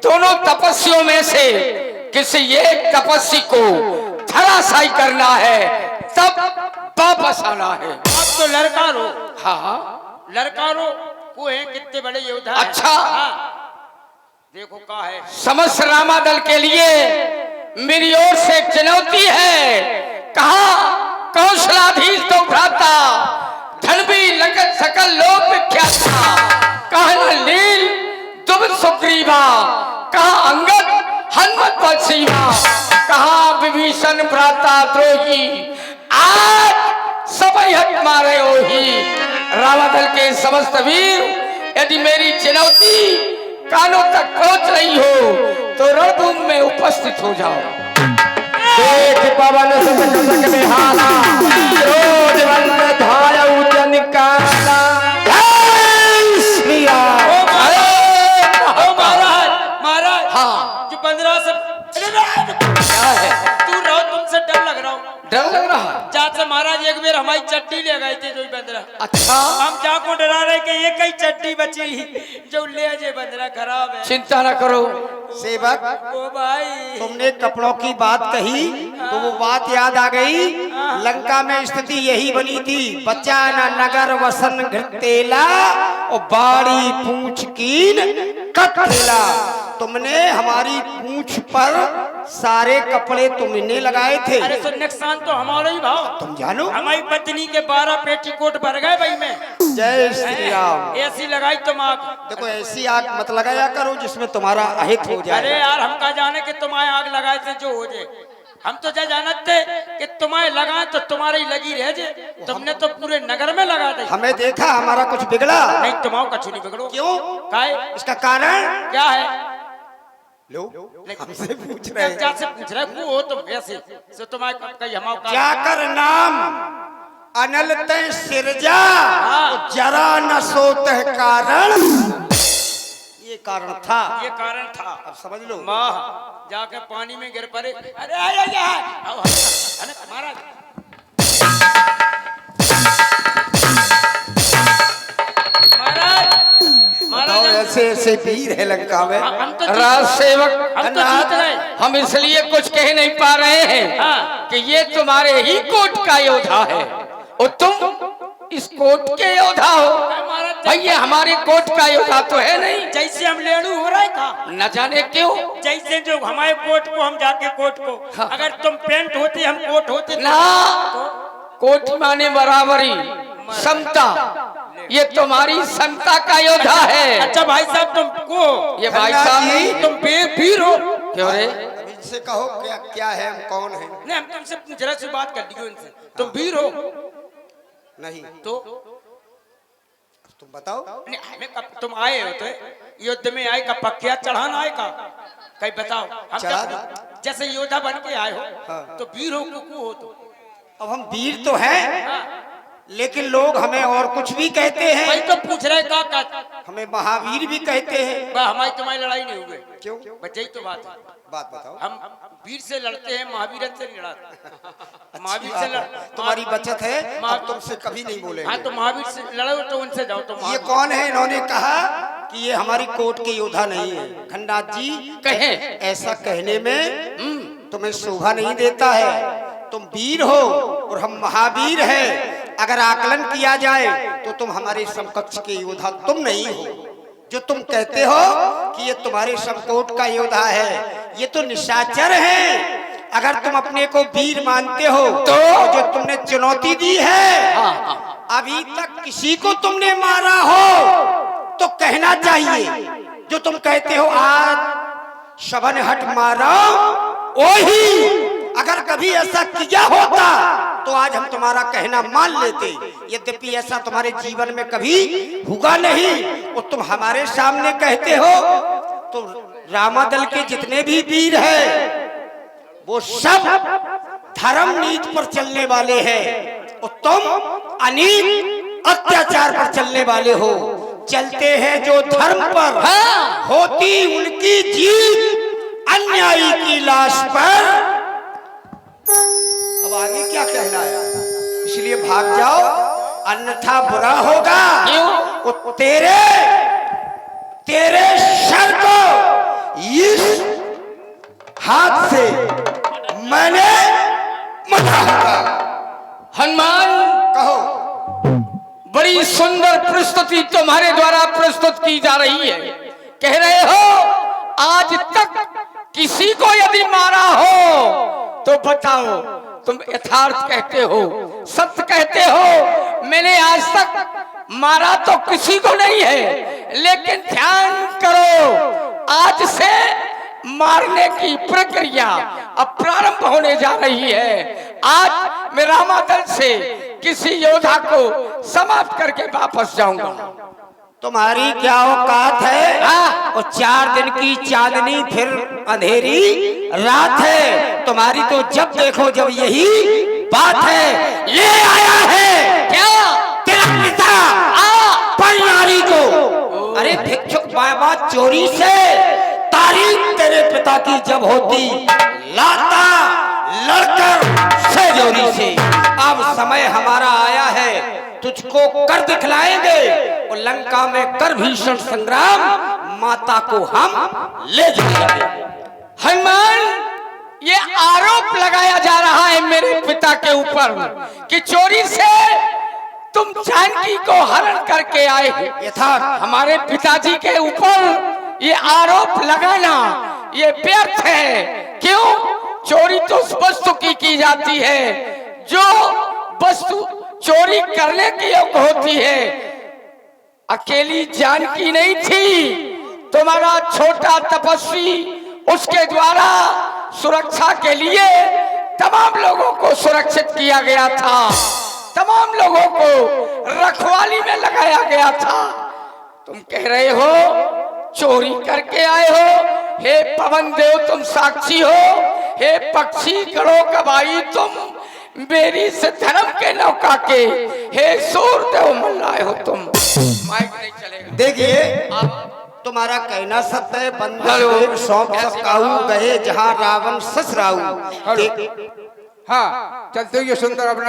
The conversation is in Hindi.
दोनों तपस्वियों में से किसी एक तपस्वी को धराशायी करना है, तब वापस आना है। आप तो लड़का रो। हाँ लड़का रो वो है कितने बड़े योद्धा। अच्छा देखो क्या है। समस्त रामादल के लिए मेरी ओर से एक चुनौती है। कहा कौशलाधीश तो भ्राता, धनवी लगत सकल लोक विख्यात था। कहा लील तुम सुग्रीवा, कहा अंगद हनुमत बलसीवा, कहा विभीषण भ्राता द्रोही, आज सबई हक मारे ओही। रामादल के समस्त वीर, यदि मेरी चुनौती कानों तक पहुंच रही हो तो रणभूमि में उपस्थित हो जाओ। देख पवन सुत में हाला, क्रोध बंद धायउ जन काला। महाराज हाँ जो 15 से क्या है? तू रहो, तुमसे डर लग रहा हूँ। डर लग रहा है? चाचा महाराज एक बार हमारी चट्टी ले गए थे जो बंदरा। अच्छा हम जाको डरा रहे कि ये कई चट्टी बची जो ले जे बंदरा खराब है। चिंता न करो सेवक, ओ भाई तुमने कपड़ों की बात कही तो वो बात याद आ गई। लंका में स्थिति यही बनी थी, बच्चा न नगर वसन घृतेला और बाड़ी पूंछ कीन कठेला। तुमने हमारी पूंछ पर सारे कपड़े तुमने लगाए थे। अरे तो नुकसान तो हमारा ही भाव। तुम जानो हमारी पत्नी के 12 पेटीकोट भर गए भाई में। जय श्री राम। ऐसी लगाई तुम आग। देखो ऐसी आग मत लगाया करो जिसमें तुम्हारा अहित हो जाए। अरे यार हम कहा जाने कि तुम्हारे आग लगाए थे जो हो जाए। हम तो जानते कि तुम्हारे लगाए तो तुम्हारे ही लगी रह जाए। तुमने तो पूरे नगर में लगा दी। हमें देखा हमारा कुछ बिगड़ा नहीं, तुम्हारा कछु नहीं बिगड़ो। क्यों? काहे? इसका कारण क्या है? लो हमसे पूछ रहे क्या से पूछ रहे को हो तुम ऐसे से तुम्हारे कहीं हमारा जाकर नाम अनल तय सिरजा जरा न सोतह कारण। ये कारण था, ये कारण था। अब समझ लो। माँ जाके पानी में गिर पड़े। अरे आया महाराज बताओ ऐसे ऐसे वीर है लंका में। हम तो राज सेवक, हम तो जीत गए। हम इसलिए कुछ कह नहीं पा रहे हैं कि ये तुम्हारे ही कोट का योद्धा है और तुम इस कोट के योद्धा हो। भाई ये हमारे कोट का योद्धा तो है नहीं। जैसे हम लेडू हो रहा था न जाने क्यों। जैसे जो हमारे कोट को हम जाके कोट को अगर तुम पेंट होते हम कोट होते ना, कोट माने बराबरी, समता। ये तुम्हारी समता का योद्धा है। अच्छा भाई साहब तुमको ये भाई साहब नहीं, तुम वीर हो। क्यों रे? इनसे कहो क्या क्या है, हम कौन है? नहीं हम तुमसे जरा सी बात कर ली उनसे। तुम वीर हो नहीं तो तुम बताओ। नहीं हमें कब तुम आए हो तो युद्ध में आए का पक्या चढ़ाना आए का कहीं बताओ। हम चढ़ा जैसे योद्धा बन के आए हो हाँ। तो वीर हो कुकू हो तो। अब हम वीर तो हैं लेकिन लोग हमें और कुछ भी कहते हैं। भाई तो पूछ रहे का हमें महावीर भी कहते हैं। हमारी तुम्हारी लड़ाई नहीं हुई। क्यों? बच्चे तो बात है। बात बताओ। हम वीर से लड़ते हैं, महावीर से नहीं लड़ते। महावीर से तुम्हारी बचत है, अब तुमसे कभी नहीं बोलेंगे। हाँ तो महावीर से लड़ो तो उनसे जाओ। तो ये कौन है? इन्होंने कहा कि ये हमारी कोर्ट के योद्धा नहीं है। खंडात जी कहे ऐसा कहने में तुम्हें शोभा नहीं देता है। तुम वीर हो और हम महावीर हैं। अगर आकलन किया जाए तो तुम हमारे समकक्ष के योद्धा तुम नहीं हो। जो तुम कहते हो कि ये तुम्हारे समकोट का योद्धा है, ये तो निशाचर है। अगर तुम अपने को वीर मानते हो तो जो तुमने चुनौती दी है, अभी तक किसी को तुमने मारा हो तो कहना चाहिए। जो तुम कहते हो आज शबन हट मारा, वही अगर कभी ऐसा किया होता तो आज हम तुम्हारा कहना मान लेते। यद्यपि ऐसा तुम्हारे जीवन में कभी हुआ नहीं और तुम हमारे सामने कहते हो। तो रामादल के जितने भी वीर हैं वो सब धर्म नीति पर चलने वाले हैं और तुम अनीत अत्याचार पर चलने वाले हो। चलते हैं जो धर्म पर, होती उनकी जीत अन्यायी की लाश पर। अब आगे क्या कहना है? इसलिए भाग जाओ अन्यथा बुरा होगा। क्यों? वो तेरे सर को हाथ से मैंने मना होगा। हनुमान, कहो। बड़ी सुंदर प्रस्तुति तुम्हारे द्वारा प्रस्तुत की जा रही है। कह रहे हो आज तक किसी को यदि मारा हो तो बताओ। तुम यथार्थ कहते हो, सत्य कहते हो। मैंने आज तक मारा तो किसी को नहीं है, लेकिन ध्यान करो आज से मारने की प्रक्रिया अब प्रारंभ होने जा रही है। आज मैं रामादल से किसी योद्धा को समाप्त करके वापस जाऊंगा। तुम्हारी क्या औकात है? और 4 दिन की चांदनी फिर अंधेरी रात है। तुम्हारी तो जब देखो जब यही बात है। ये आया है क्या तेरा पिता नारी को, अरे भिक्षुक बाबा चोरी से तारीफ तेरे पिता की जब होती लाता लड़कर से जोरी से। अब समय हमारा आया है, तुझको कर दिखलाएंगे और लंका में कर भीषण संग्राम माता को हम ले जाएंगे। हनुमान, ये आरोप लगाया जा रहा है मेरे पिता के ऊपर कि चोरी से तुम जानकी को हरण करके आए हो। यथार्थ हमारे पिताजी के ऊपर ये आरोप लगाना ये व्यर्थ है। क्यों? चोरी तो उस वस्तु की जाती है जो वस्तु चोरी करने की योग्य होती है। अकेली जानकी नहीं थी, तुम्हारा छोटा तपस्वी, उसके द्वारा सुरक्षा के लिए तमाम लोगों को सुरक्षित किया गया था, तमाम लोगों को रखवाली में लगाया गया था। तुम कह रहे हो चोरी करके आए हो। हे पवन देव तुम साक्षी हो, हे पक्षी गणों का भाई तुम मेरी से धर्म के नौका के, हे सूर देव मल्लाए हो तुम। माइक नहीं चलेगा। देखिए तुम्हारा कहना सत्य है। बंदर सौंप सकाऊ गए जहाँ रावण ससराऊ। हाँ चलते हुए सुंदर अपना